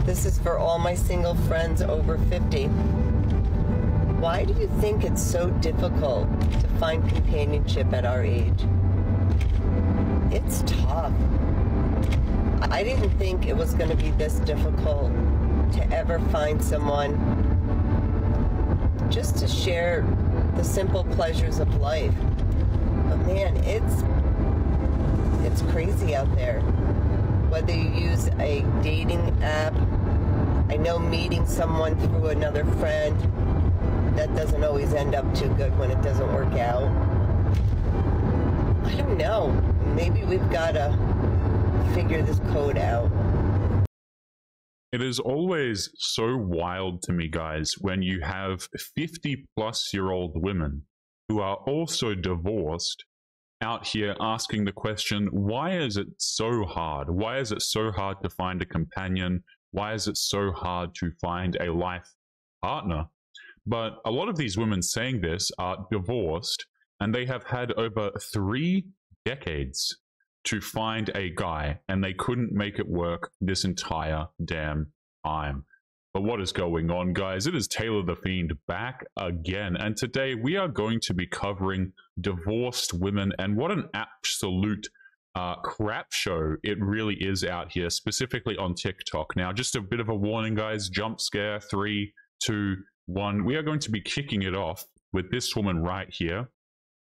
This is for all my single friends over 50. Why do you think it's so difficult to find companionship at our age? It's tough. I didn't think it was going to be this difficult to ever find someone just to share the simple pleasures of life. But man, it's crazy out there. Whether you use a dating app, I know meeting someone through another friend, that doesn't always end up too good when it doesn't work out. I don't know. Maybe we've got to figure this code out. It is always so wild to me, guys, when you have 50-plus-year-old women who are also divorced out here asking the question, why is it so hard? Why is it so hard to find a companion? Why is it so hard to find a life partner? But a lot of these women saying this are divorced, and they have had over 3 decades to find a guy, and they couldn't make it work this entire damn time. But what is going on, guys? It is Taylor the Fiend back again, and today we are going to be covering divorced women and what an absolute crap show it really is out here, specifically on TikTok. Now, just a bit of a warning, guys. Jump scare, 3, 2, 1. We are going to be kicking it off with this woman right here,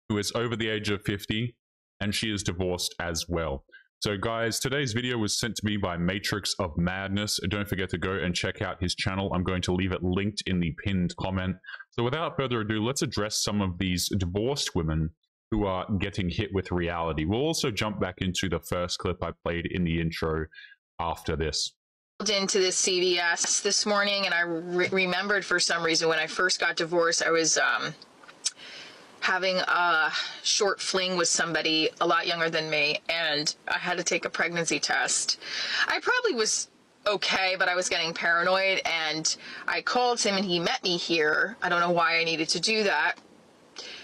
who is over the age of 50, and she is divorced as well. So guys, today's video was sent to me by Matrix of Madness. Don't forget to go and check out his channel. I'm going to leave it linked in the pinned comment. So without further ado, let's address some of these divorced women who are getting hit with reality. We'll also jump back into the first clip I played in the intro after this. Into this CVS this morning, and I remembered for some reason when I first got divorced, I was having a short fling with somebody a lot younger than me, and I had to take a pregnancy test. I probably was okay, but I was getting paranoid, and I called him and he met me here. I don't know why I needed to do that,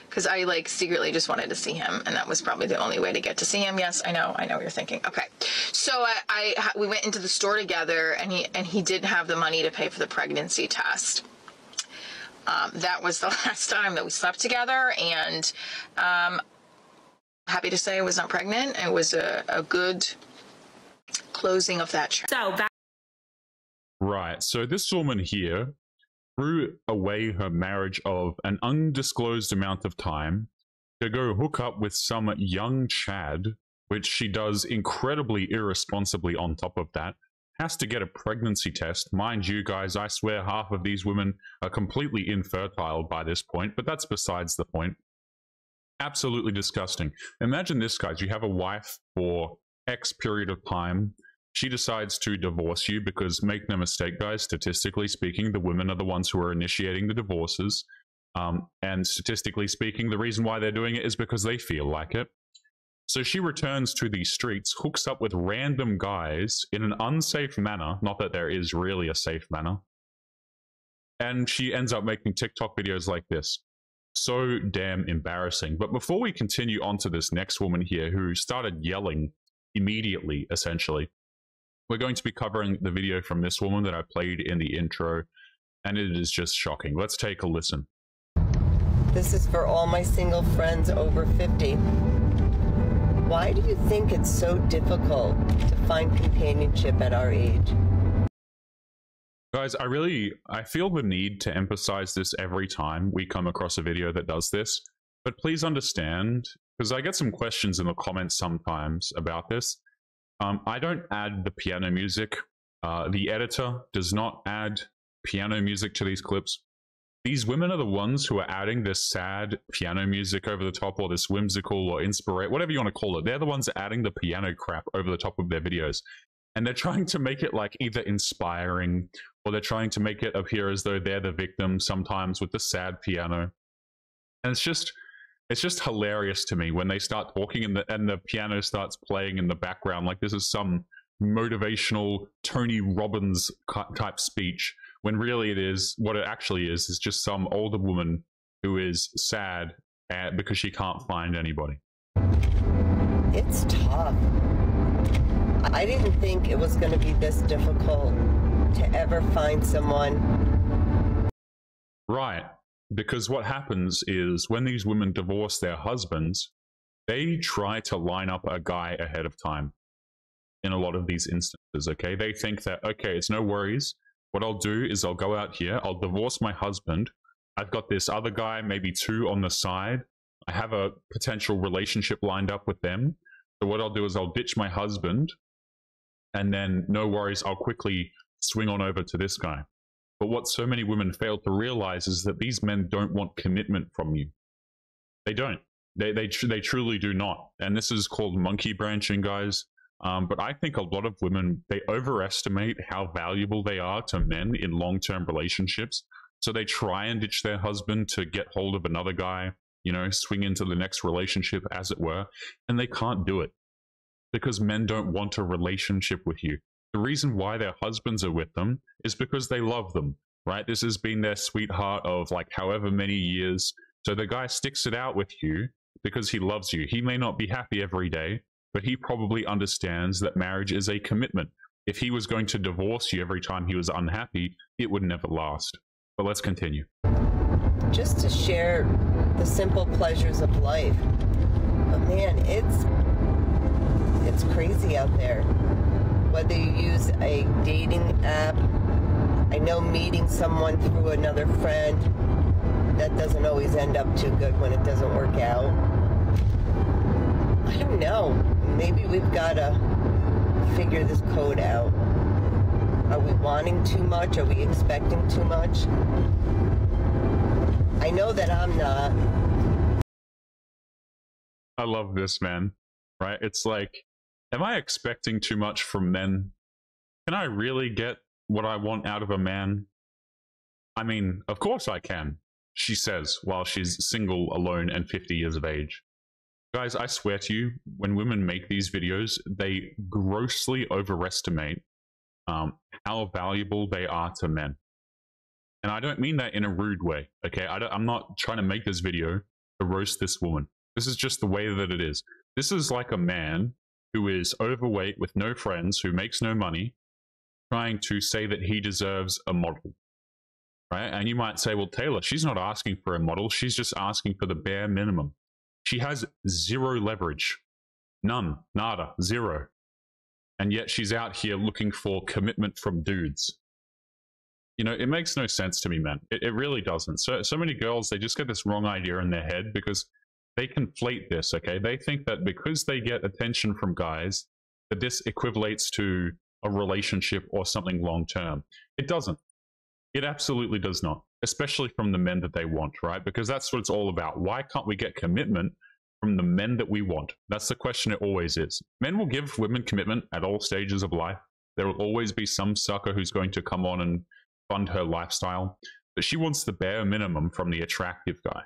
because I like secretly just wanted to see him, and that was probably the only way to get to see him. Yes, I know what you're thinking. Okay, so we went into the store together, and he didn't have the money to pay for the pregnancy test. That was the last time that we slept together, and happy to say I was not pregnant. It was a good closing of that chapter. Right, so this woman here threw away her marriage of an undisclosed amount of time to go hook up with some young Chad, which she does incredibly irresponsibly on top of that. Has to get a pregnancy test. Mind you, guys, I swear half of these women are completely infertile by this point, but that's besides the point. Absolutely disgusting. Imagine this, guys. You have a wife for X period of time. She decides to divorce you because, make no mistake, guys, statistically speaking, the women are the ones who are initiating the divorces. And statistically speaking, the reason why they're doing it is because they feel like it. So she returns to the streets, hooks up with random guys in an unsafe manner, not that there is really a safe manner, and she ends up making TikTok videos like this. So damn embarrassing. But before we continue on to this next woman here who started yelling immediately, essentially, we're going to be covering the video from this woman that I played in the intro, and it is just shocking. Let's take a listen. This is for all my single friends over 50. Why do you think it's so difficult to find companionship at our age? Guys, I feel the need to emphasize this every time we come across a video that does this, but please understand, because I get some questions in the comments sometimes about this. I don't add the piano music. The editor does not add piano music to these clips. These women are the ones who are adding this sad piano music over the top, or this whimsical or inspirate, whatever you want to call it. They're the ones adding the piano crap over the top of their videos. And they're trying to make it like either inspiring, or they're trying to make it appear as though they're the victim sometimes with the sad piano. And it's just hilarious to me when they start talking and the piano starts playing in the background like this is some motivational Tony Robbins type speech, when really what it actually is just some older woman who is sad because she can't find anybody. It's tough. I didn't think it was going to be this difficult to ever find someone. Right. Because what happens is when these women divorce their husbands, they try to line up a guy ahead of time in a lot of these instances, okay? They think that, okay, it's no worries. What I'll do is I'll go out here, I'll divorce my husband. I've got this other guy, maybe two on the side. I have a potential relationship lined up with them. So what I'll do is I'll ditch my husband, and then no worries, I'll quickly swing on over to this guy. But what so many women fail to realize is that these men don't want commitment from you. They don't. They truly do not. And this is called monkey branching, guys. But I think a lot of women, they overestimate how valuable they are to men in long-term relationships. So they try and ditch their husband to get hold of another guy, you know, swing into the next relationship, as it were. And they can't do it because men don't want a relationship with you. The reason why their husbands are with them is because they love them, right? This has been their sweetheart of like however many years. So the guy sticks it out with you because he loves you. He may not be happy every day, but he probably understands that marriage is a commitment. If he was going to divorce you every time he was unhappy, it would never last. But let's continue. Just to share the simple pleasures of life. But man, it's crazy out there. Whether you use a dating app, I know meeting someone through another friend, that doesn't always end up too good when it doesn't work out. I don't know. Maybe we've got to figure this code out. Are we wanting too much? Are we expecting too much? I know that I'm not. I love this, man. Right? It's like, am I expecting too much from men? Can I really get what I want out of a man? I mean, of course I can, she says while she's single, alone, and 50 years of age. Guys, I swear to you, when women make these videos, they grossly overestimate how valuable they are to men. And I don't mean that in a rude way, okay? I'm not trying to make this video to roast this woman. This is just the way that it is. This is like a man who is overweight with no friends, who makes no money, trying to say that he deserves a model, right? And you might say, well, Taylor, she's not asking for a model. She's just asking for the bare minimum. She has zero leverage. None. Nada. Zero. And yet she's out here looking for commitment from dudes. You know, it makes no sense to me, man. It really doesn't. So many girls, they just get this wrong idea in their head because they conflate this, okay? They think that because they get attention from guys, that this equivalates to a relationship or something long-term. It doesn't. It absolutely does not, especially from the men that they want, right? Because that's what it's all about. Why can't we get commitment from the men that we want? That's the question it always is. Men will give women commitment at all stages of life. There will always be some sucker who's going to come on and fund her lifestyle, but she wants the bare minimum from the attractive guy.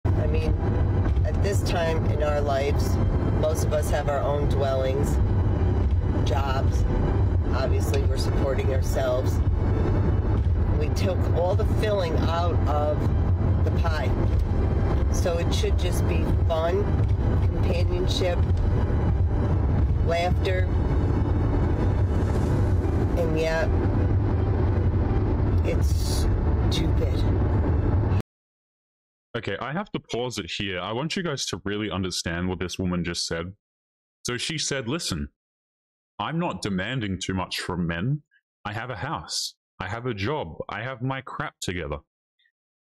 I mean, at this time in our lives, most of us have our own dwellings, jobs. Obviously, we're supporting ourselves. We took all the filling out of the pie. So it should just be fun, companionship, laughter, and yet it's stupid. Okay, I have to pause it here. I want you guys to really understand what this woman just said. So she said, listen, I'm not demanding too much from men. I have a house. I have a job. I have my crap together.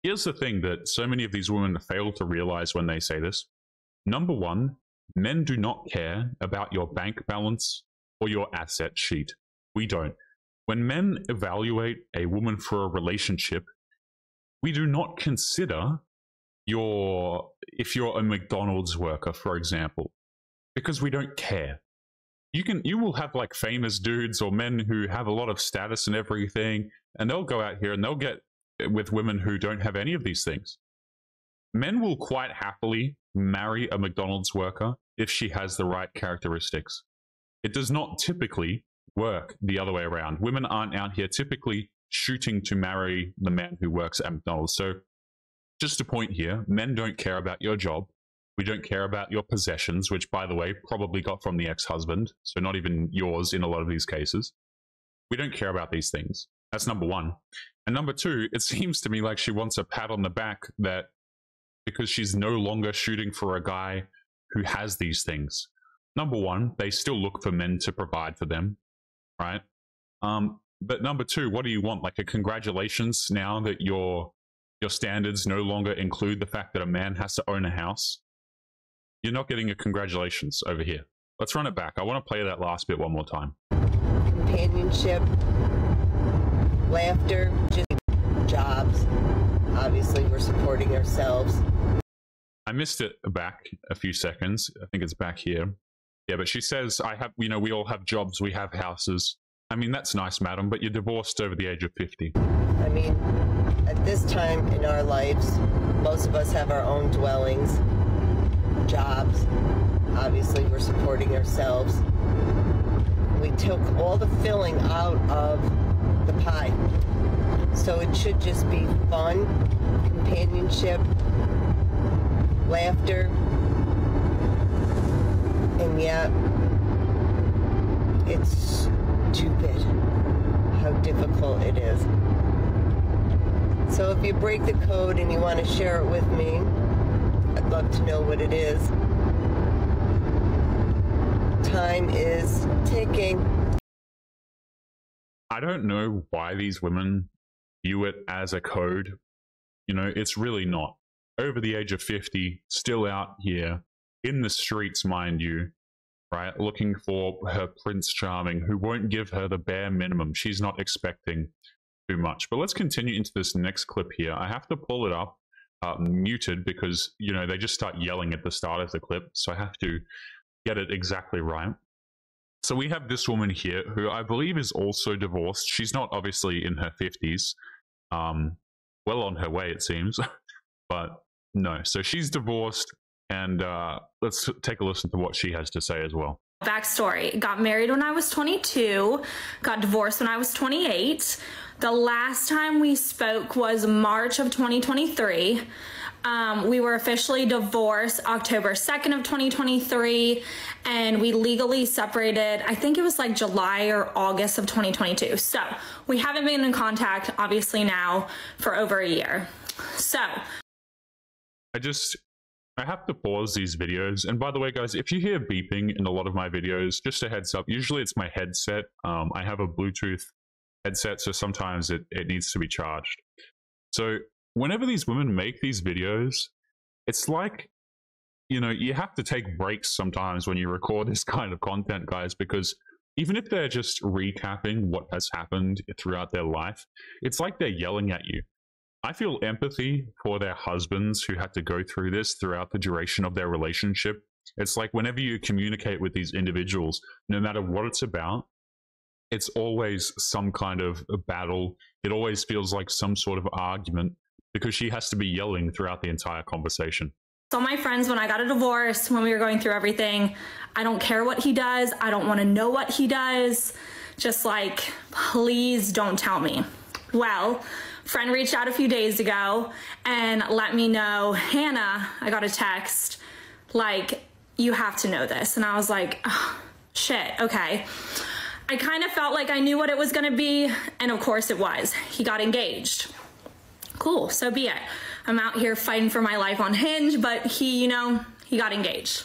Here's the thing that so many of these women fail to realize when they say this. Number one, men do not care about your bank balance or your asset sheet. We don't. When men evaluate a woman for a relationship, we do not consider if you're a McDonald's worker, for example, because we don't care. You will have like famous dudes or men who have a lot of status and everything, and they'll go out here and they'll get with women who don't have any of these things. Men will quite happily marry a McDonald's worker if she has the right characteristics. It does not typically work the other way around. Women aren't out here typically shooting to marry the man who works at McDonald's. So just a point here, men don't care about your job. We don't care about your possessions, which, by the way, probably got from the ex-husband, so not even yours in a lot of these cases. We don't care about these things. That's number one. And number two, it seems to me like she wants a pat on the back that because she's no longer shooting for a guy who has these things. Number one, they still look for men to provide for them, right? But number two, what do you want? Like a congratulations now that your standards no longer include the fact that a man has to own a house? You're not getting a congratulations over here. Let's run it back. I want to play that last bit one more time. Companionship, laughter, just jobs. Obviously, we're supporting ourselves. I missed it back a few seconds. I think it's back here. Yeah, but she says, we all have jobs, we have houses. I mean, that's nice, madam, but you're divorced over the age of 50. I mean, at this time in our lives, most of us have our own dwellings, jobs. Obviously, we're supporting ourselves. We took all the filling out of the pie. So it should just be fun, companionship, laughter, and yet it's stupid how difficult it is. So if you break the code and you want to share it with me, I'd love to know what it is. Time is ticking. I don't know why these women view it as a code. You know, it's really not. Over the age of 50, still out here, in the streets, mind you, right, looking for her Prince Charming, who won't give her the bare minimum. She's not expecting too much. But let's continue into this next clip here. I have to pull it up muted because, you know, they just start yelling at the start of the clip. So I have to get it exactly right. So we have this woman here who I believe is also divorced. She's not obviously in her 50s. Well on her way, it seems. But no, so she's divorced. And let's take a listen to what she has to say as well. Backstory: got married when I was 22, got divorced when I was 28. The last time we spoke was March of 2023. We were officially divorced October 2nd of 2023, and we legally separated, I think it was like July or August of 2022. So we haven't been in contact, obviously, now for over a year. So I have to pause these videos. And by the way, guys, if you hear beeping in a lot of my videos, just a heads up, usually it's my headset. I have a Bluetooth headset, so sometimes it needs to be charged. So whenever these women make these videos, it's like, you know, you have to take breaks sometimes when you record this kind of content, guys, because even if they're just recapping what has happened throughout their life, it's like they're yelling at you. I feel empathy for their husbands who had to go through this throughout the duration of their relationship. It's like whenever you communicate with these individuals, no matter what it's about, it's always some kind of a battle. It always feels like some sort of argument because she has to be yelling throughout the entire conversation. So my friends, when I got a divorce, when we were going through everything, I don't care what he does. I don't want to know what he does. Just like, please don't tell me. Well, friend reached out a few days ago and let me know, Hannah, I got a text, like, you have to know this. And I was like, oh, shit, okay. I kind of felt like I knew what it was going to be. And of course it was. He got engaged. Cool, so be it. I'm out here fighting for my life on Hinge, but he, you know, he got engaged.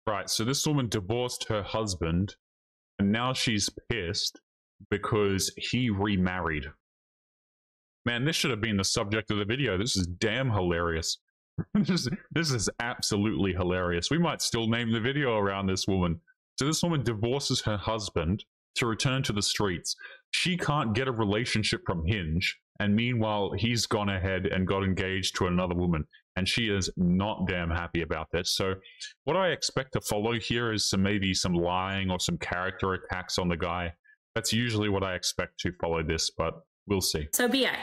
Right, so this woman divorced her husband and now she's pissed because he remarried. Man, this should have been the subject of the video. This is damn hilarious. This is absolutely hilarious. We might still name the video around this woman. So this woman divorces her husband to return to the streets. She can't get a relationship from Hinge. And meanwhile, he's gone ahead and got engaged to another woman. And she is not damn happy about this. So what I expect to follow here is maybe some lying or some character attacks on the guy. That's usually what I expect to follow this, but we'll see. So be it.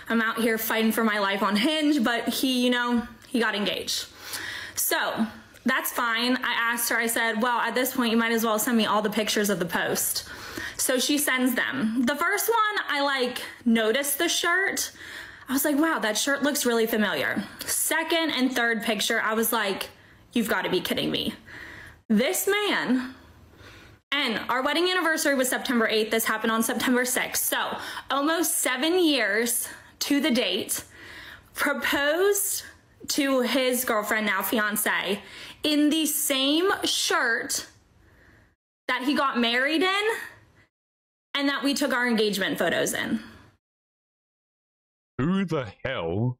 I'm out here fighting for my life on Hinge, but he, you know, he got engaged. So that's fine. I asked her, I said, well, at this point, you might as well send me all the pictures of the post. So she sends them. The first one, I noticed the shirt. I was like, wow, that shirt looks really familiar. Second and third picture, I was like, you've got to be kidding me. This man And our wedding anniversary was September 8th. This happened on September 6th. So almost 7 years to the date. Proposed to his girlfriend, now fiance, in the same shirt that he got married in and that we took our engagement photos in. Who the hell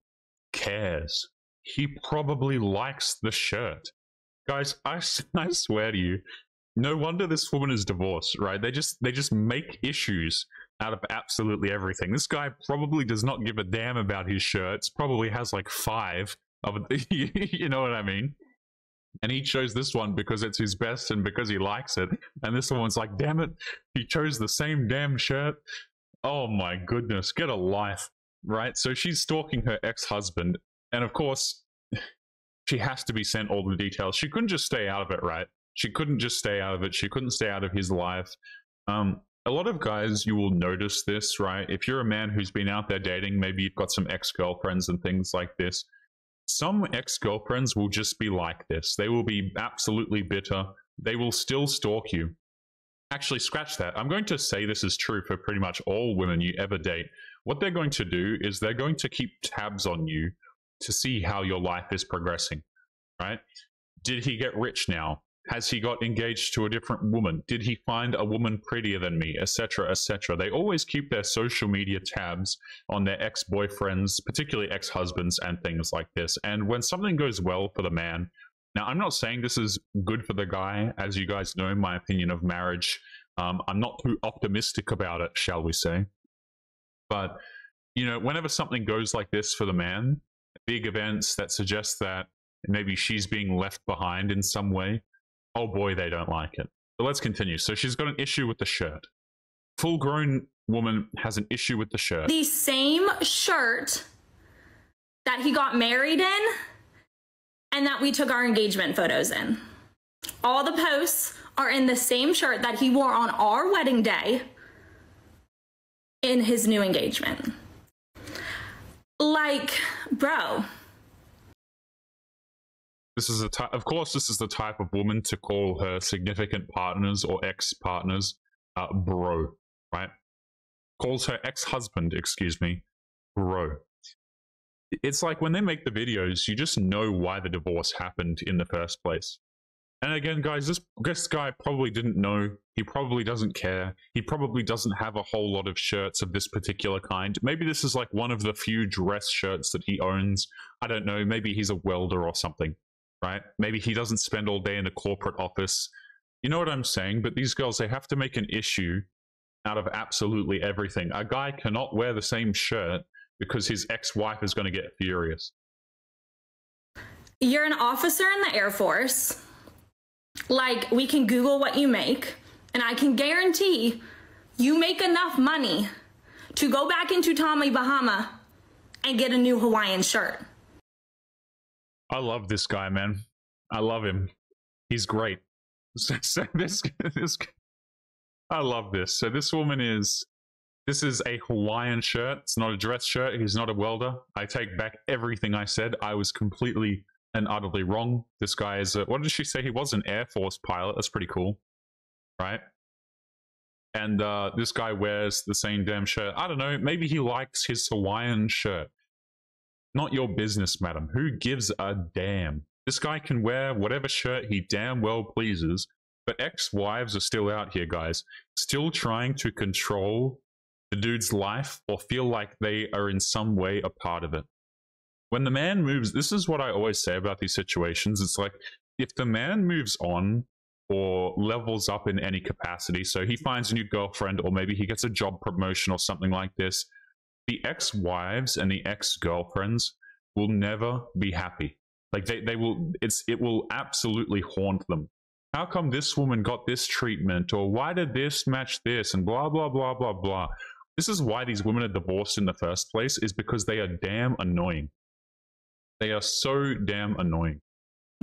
cares? He probably likes the shirt. Guys, I swear to you, no wonder this woman is divorced, right? They just make issues out of absolutely everything. This guy probably does not give a damn about his shirts, probably has like 5 of it, you know what I mean? And he chose this one because it's his best and because he likes it. And this one's like, damn it, he chose the same damn shirt. Oh my goodness, get a life, right? So she's stalking her ex-husband. And of course, she has to be sent all the details. She couldn't just stay out of it, right? She couldn't just stay out of it. She couldn't stay out of his life. A lot of guys, you will notice this, right? If you're a man who's been out there dating, maybe you've got some ex-girlfriends and things like this. Some ex-girlfriends will just be like this. They will be absolutely bitter. They will still stalk you. Actually, scratch that. I'm going to say this is true for pretty much all women you ever date. What they're going to do is they're going to keep tabs on you to see how your life is progressing, right? Did he get rich now? Has he got engaged to a different woman? Did he find a woman prettier than me? Etc., etc. They always keep their social media tabs on their ex-boyfriends, particularly ex-husbands and things like this. And when something goes well for the man, now I'm not saying this is good for the guy. As you guys know, my opinion of marriage, I'm not too optimistic about it, shall we say. But, you know, whenever something goes like this for the man, big events that suggest that maybe she's being left behind in some way, oh boy, they don't like it. But let's continue. So she's got an issue with the shirt. Full-grown woman has an issue with the shirt. The same shirt that he got married in and that we took our engagement photos in. All the posts are in the same shirt that he wore on our wedding day in his new engagement. Like, bro. This is of course, this is the type of woman to call her significant partners or ex-partners, bro, right? Calls her ex-husband, excuse me, bro. It's like when they make the videos, you just know why the divorce happened in the first place. And again, guys, this guy probably didn't know. He probably doesn't care. He probably doesn't have a whole lot of shirts of this particular kind. Maybe this is like one of the few dress shirts that he owns. I don't know. Maybe he's a welder or something. Right? Maybe he doesn't spend all day in a corporate office. You know what I'm saying? But these girls, they have to make an issue out of absolutely everything. A guy cannot wear the same shirt because his ex-wife is going to get furious. You're an officer in the Air Force. Like, we can Google what you make, and I can guarantee you make enough money to go back into Tommy Bahama and get a new Hawaiian shirt. I love this guy, man. I love him. He's great. So this I love this. So this woman this is a Hawaiian shirt. It's not a dress shirt. He's not a welder. I take back everything I said. I was completely and utterly wrong. This guy is what did she say? He was an Air Force pilot. That's pretty cool, right? And this guy wears the same damn shirt. I don't know. Maybe he likes his Hawaiian shirt. Not your business, madam. Who gives a damn? This guy can wear whatever shirt he damn well pleases, but ex-wives are still out here, guys, still trying to control the dude's life or feel like they are in some way a part of it. When the man moves, this is what I always say about these situations. It's like, if the man moves on or levels up in any capacity, so he finds a new girlfriend or maybe he gets a job promotion or something like this, the ex-wives and the ex-girlfriends will never be happy. Like it will absolutely haunt them. How come this woman got this treatment? Or why did this match this? And blah, blah, blah, blah, blah. This is why these women are divorced in the first place, is because they are damn annoying. They are so damn annoying.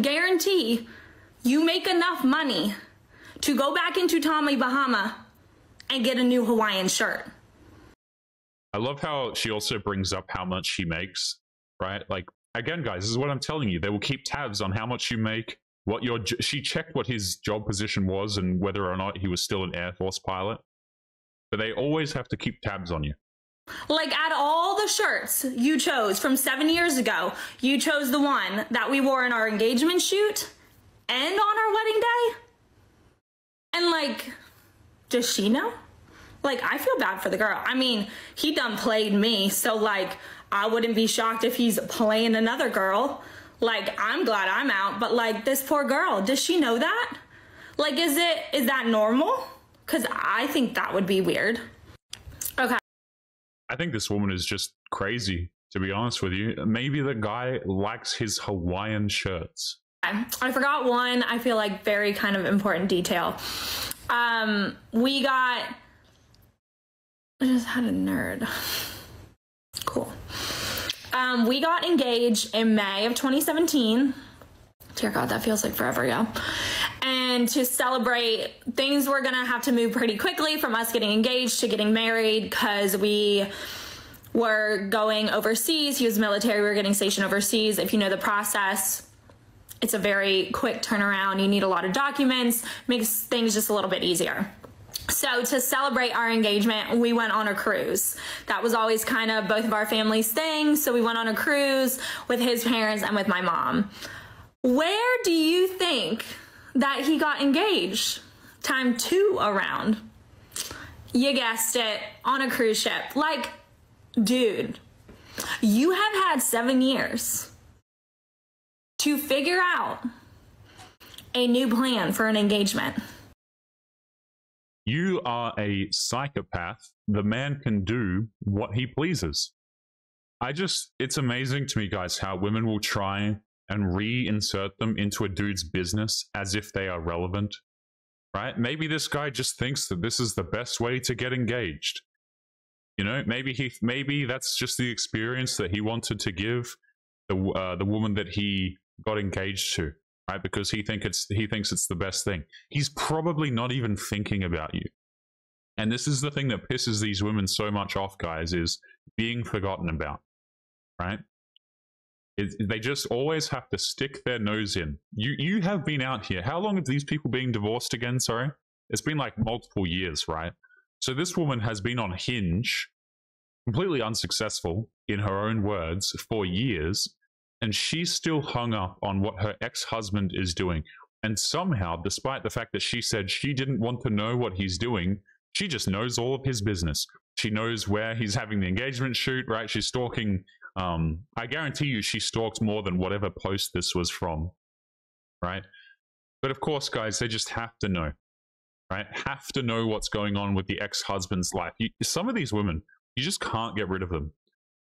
Guarantee you make enough money to go back into Tommy Bahama and get a new Hawaiian shirt. I love how she also brings up how much she makes, right? Like, again, guys, this is what I'm telling you. They will keep tabs on how much you make, she checked what his job position was and whether or not he was still an Air Force pilot. But they always have to keep tabs on you. Like, out of all the shirts you chose from 7 years ago, you chose the one that we wore in our engagement shoot and on our wedding day? And, like, does she know? Like, I feel bad for the girl. I mean, he done played me, so, like, I wouldn't be shocked if he's playing another girl. Like, I'm glad I'm out, but, like, this poor girl, does she know that? Like, is that normal? Because I think that would be weird. Okay. I think this woman is just crazy, to be honest with you. Maybe the guy likes his Hawaiian shirts. I forgot one, I feel like, very kind of important detail. We got... I just had a nerd. Cool. We got engaged in May of 2017. Dear God, that feels like forever ago. And to celebrate, things were gonna have to move pretty quickly from us getting engaged to getting married because we were going overseas. He was military, we were getting stationed overseas. If you know the process, it's a very quick turnaround. You need a lot of documents, makes things just a little bit easier. So to celebrate our engagement, we went on a cruise. That was always kind of both of our families' things. So we went on a cruise with his parents and with my mom. Where do you think that he got engaged? Time 2 around. You guessed it, on a cruise ship. Like, dude, you have had 7 years to figure out a new plan for an engagement. You are a psychopath. The man can do what he pleases. It's amazing to me, guys, how women will try and reinsert them into a dude's business as if they are relevant, right? Maybe this guy just thinks that this is the best way to get engaged. You know, maybe that's just the experience that he wanted to give the woman that he got engaged to, right? Because he thinks it's the best thing. He's probably not even thinking about you. And this is the thing that pisses these women so much off, guys, is being forgotten about, right? They just always have to stick their nose in. You have been out here. How long have these people been divorced again? Sorry. It's been like multiple years, right? So this woman has been on Hinge, completely unsuccessful, in her own words, for years. And she's still hung up on what her ex-husband is doing. And somehow, despite the fact that she said she didn't want to know what he's doing, she just knows all of his business. She knows where he's having the engagement shoot, right? She's stalking... I guarantee you she stalked more than whatever post this was from, right? But of course, guys, they just have to know, right? Have to know what's going on with the ex-husband's life. Some of these women, you just can't get rid of them.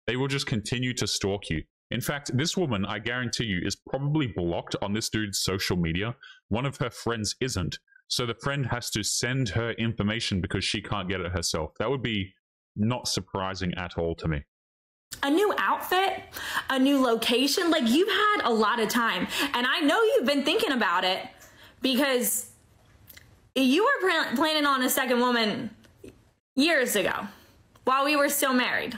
They will just continue to stalk you. In fact, this woman, I guarantee you, is probably blocked on this dude's social media. One of her friends isn't. So the friend has to send her information because she can't get it herself. That would be not surprising at all to me. A new outfit, a new location. Like, you've had a lot of time. And I know you've been thinking about it because you were planning on a second woman years ago while we were still married.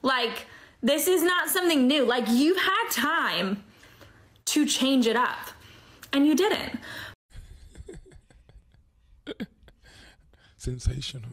Like, this is not something new. Like, you've had time to change it up and you didn't. Sensational.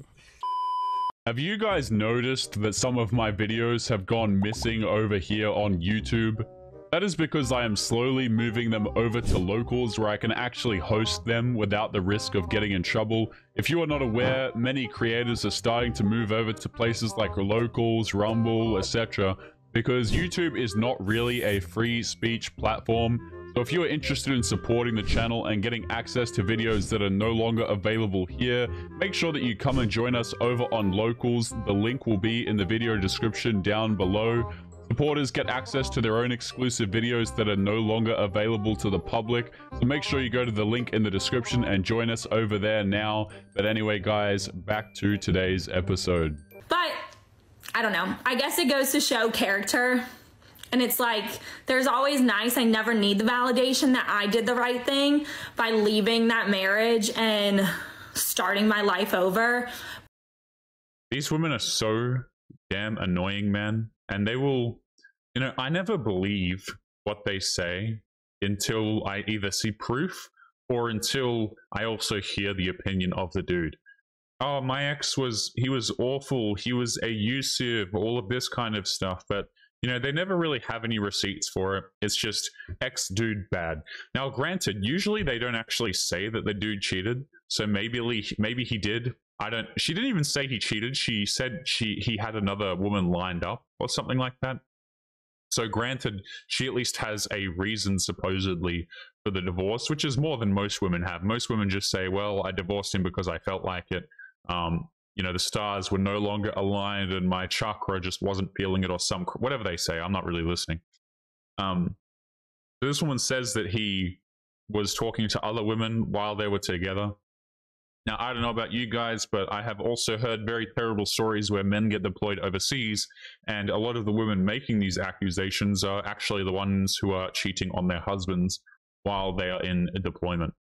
Have you guys noticed that some of my videos have gone missing over here on YouTube? That is because I am slowly moving them over to locals where I can actually host them without the risk of getting in trouble. If you are not aware, many creators are starting to move over to places like locals, Rumble, etc. because YouTube is not really a free speech platform. So if you are interested in supporting the channel and getting access to videos that are no longer available here, make sure that you come and join us over on Locals. The link will be in the video description down below. Supporters get access to their own exclusive videos that are no longer available to the public. So make sure you go to the link in the description and join us over there now. But anyway, guys, back to today's episode. But, I don't know. I guess it goes to show character. And it's like, there's always nice. I never need the validation that I did the right thing by leaving that marriage and starting my life over. These women are so damn annoying, man. And they will, you know, I never believe what they say until I either see proof or until I also hear the opinion of the dude. Oh, my ex he was awful, he was abusive, all of this kind of stuff. But, you know, they never really have any receipts for it. It's just ex dude bad. Now, granted, usually they don't actually say that the dude cheated. So maybe he did. She didn't even say he cheated. She said he had another woman lined up or something like that. So granted, she at least has a reason supposedly for the divorce, which is more than most women have. Most women just say, well, I divorced him because I felt like it. You know, the stars were no longer aligned and my chakra just wasn't feeling it, or whatever they say. I'm not really listening. This woman says that he was talking to other women while they were together. Now, I don't know about you guys, but I have also heard very terrible stories where men get deployed overseas, and a lot of the women making these accusations are actually the ones who are cheating on their husbands while they are in a deployment.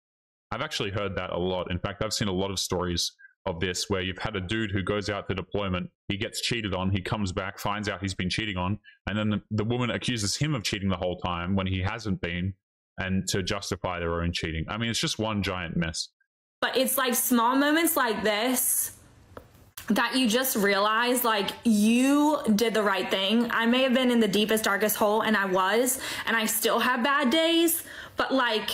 I've actually heard that a lot. In fact, I've seen a lot of stories of this where you've had a dude who goes out to deployment, he gets cheated on, he comes back, finds out he's been cheating on, and then the woman accuses him of cheating the whole time when he hasn't been, and to justify their own cheating. I mean, it's just one giant mess. But it's like small moments like this that you just realize, like, you did the right thing. I may have been in the deepest, darkest hole, and I still have bad days, but like,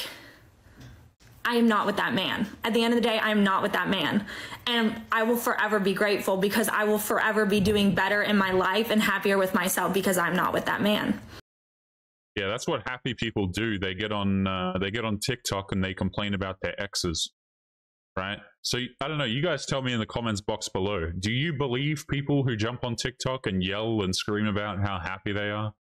I am not with that man. At the end of the day, I am not with that man. And I will forever be grateful, because I will forever be doing better in my life and happier with myself because I'm not with that man. Yeah, that's what happy people do. They get on TikTok and they complain about their exes. Right? So I don't know, you guys tell me in the comments box below, do you believe people who jump on TikTok and yell and scream about how happy they are?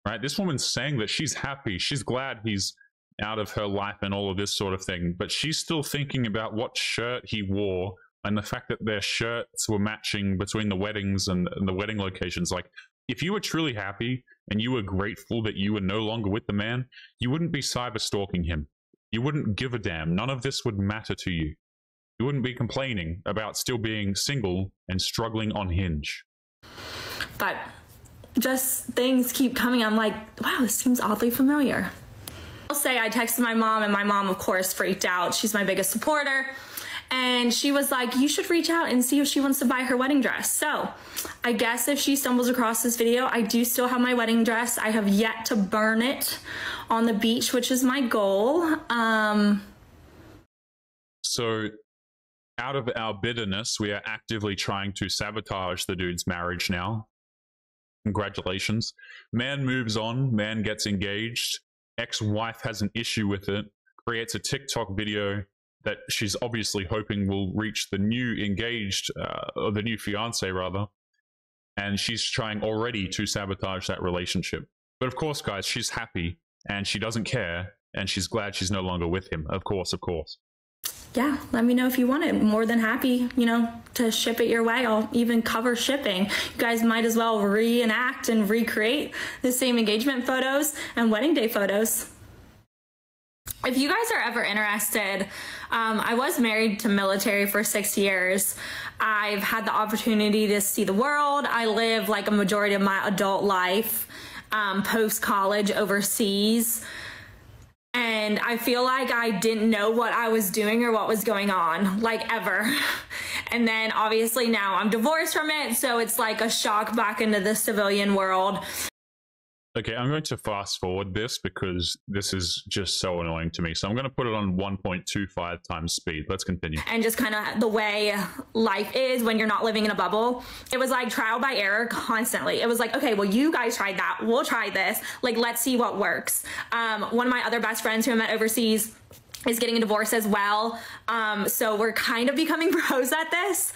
Right? This woman's saying that she's happy, she's glad he's out of her life and all of this sort of thing, but she's still thinking about what shirt he wore and the fact that their shirts were matching between the weddings and the wedding locations. Like, if you were truly happy and you were grateful that you were no longer with the man, you wouldn't be cyber stalking him. You wouldn't give a damn. None of this would matter to you. You wouldn't be complaining about still being single and struggling on Hinge. But just things keep coming. I'm like, wow, this seems oddly familiar. I'll say I texted my mom, and my mom, of course, freaked out. She's my biggest supporter. And she was like, you should reach out and see if she wants to buy her wedding dress. So I guess if she stumbles across this video, I do still have my wedding dress. I have yet to burn it on the beach, which is my goal. So out of our bitterness, we are actively trying to sabotage the dude's marriage now. Congratulations. Man moves on, man gets engaged. Ex-wife has an issue with it, creates a TikTok video that she's obviously hoping will reach the new engaged, or the new fiance rather, and she's trying already to sabotage that relationship. But of course, guys, she's happy, and she doesn't care, and she's glad she's no longer with him. Of course, of course. Yeah, let me know if you want it. More than happy, you know, to ship it your way. I'll even cover shipping. You guys might as well reenact and recreate the same engagement photos and wedding day photos. If you guys are ever interested, I was married to military for 6 years. I've had the opportunity to see the world. I live like a majority of my adult life post-college overseas. And I feel like I didn't know what I was doing or what was going on, like, ever. And then obviously now I'm divorced from it, so it's like a shock back into the civilian world. Okay, I'm going to fast forward this because this is just so annoying to me. So I'm going to put it on 1.25 times speed. Let's continue. And just kind of the way life is when you're not living in a bubble. It was like trial by error constantly. It was like, okay, well, you guys tried that. We'll try this. Like, let's see what works. One of my other best friends who I met overseas is getting a divorce as well. So we're kind of becoming pros at this.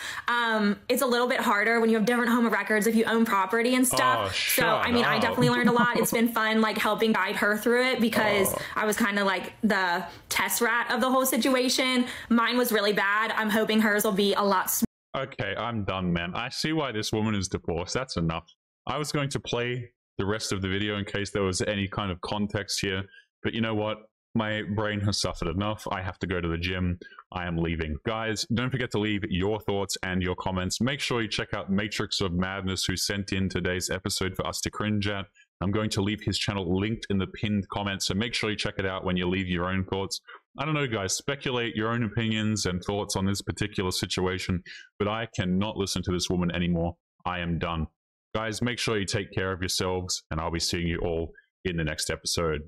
It's a little bit harder when you have different home of records if you own property and stuff. So, I mean, I definitely learned a lot. It's been fun, like, helping guide her through it because I was kind of like the test rat of the whole situation. Mine was really bad. I'm hoping hers will be a lot smoother. Okay, I'm done, man. I see why this woman is divorced. That's enough. I was going to play the rest of the video in case there was any kind of context here, but you know what? My brain has suffered enough. I have to go to the gym. I am leaving. Guys, don't forget to leave your thoughts and your comments. Make sure you check out Matrix of Madness, who sent in today's episode for us to cringe at. I'm going to leave his channel linked in the pinned comment, so make sure you check it out when you leave your own thoughts. I don't know, guys, speculate your own opinions and thoughts on this particular situation, but I cannot listen to this woman anymore. I am done. Guys, make sure you take care of yourselves, and I'll be seeing you all in the next episode.